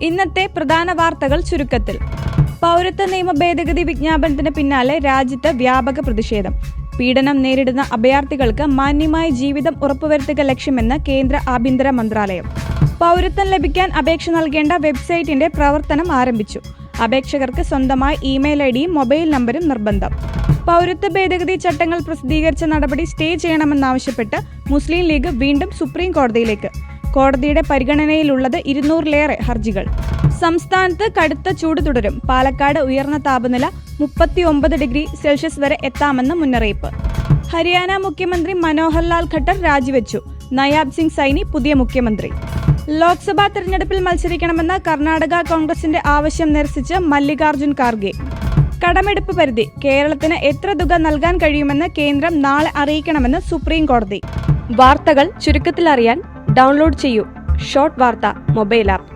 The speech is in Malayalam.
ഇന്നത്തെ പ്രധാന വാർത്തകൾ ചുരുക്കത്തിൽ. പൗരത്വ നിയമ ഭേദഗതി വിജ്ഞാപനത്തിന് പിന്നാലെ രാജ്യത്ത് വ്യാപക പ്രതിഷേധം. പീഡനം നേരിടുന്ന അഭയാർത്ഥികൾക്ക് മാന്യമായ ജീവിതം ഉറപ്പുവരുത്തുക ലക്ഷ്യമെന്ന് കേന്ദ്ര ആഭ്യന്തര മന്ത്രാലയം. പൗരത്വം ലഭിക്കാൻ അപേക്ഷ നൽകേണ്ട വെബ്സൈറ്റിന്റെ പ്രവർത്തനം ആരംഭിച്ചു. അപേക്ഷകർക്ക് സ്വന്തമായി ഇമെയിൽ ഐഡിയും മൊബൈൽ നമ്പരും നിർബന്ധം. പൗരത്വ ഭേദഗതി ചട്ടങ്ങൾ പ്രസിദ്ധീകരിച്ച നടപടി സ്റ്റേ ചെയ്യണമെന്നാവശ്യപ്പെട്ട് മുസ്ലിം ലീഗ് വീണ്ടും സുപ്രീം കോടതിയിലേക്ക്. കോടതിയുടെ പരിഗണനയിലുള്ളത് 200-ലേറെ ഹർജികൾ. സംസ്ഥാനത്ത് കടുത്ത ചൂട് തുടരും. പാലക്കാട് ഉയർന്ന താപനില 39 ഡിഗ്രി സെൽഷ്യസ് വരെ എത്താമെന്ന് മുന്നറിയിപ്പ്. ഹരിയാന മുഖ്യമന്ത്രി മനോഹർ ലാൽ ഖട്ടർ രാജിവെച്ചു. നയാബ് സിംഗ് സൈനി പുതിയ മുഖ്യമന്ത്രി. ലോക്സഭാ തെരഞ്ഞെടുപ്പിൽ മത്സരിക്കണമെന്ന കർണാടക കോൺഗ്രസിന്റെ ആവശ്യം നിരസിച്ച് മല്ലികാർജുൻ ഖാർഗെ. കടമെടുപ്പ് പരിധി കേരളത്തിന് എത്ര തുക നൽകാൻ കഴിയുമെന്ന് കേന്ദ്രം നാളെ അറിയിക്കണമെന്ന് സുപ്രീം കോടതി. വാർത്തകൾ ചുരുക്കത്തിലറിയാൻ ഡൗൺലോഡ് ചെയ്യൂ ഷോർട്ട് വാർത്ത മൊബൈൽ ആപ്പ്.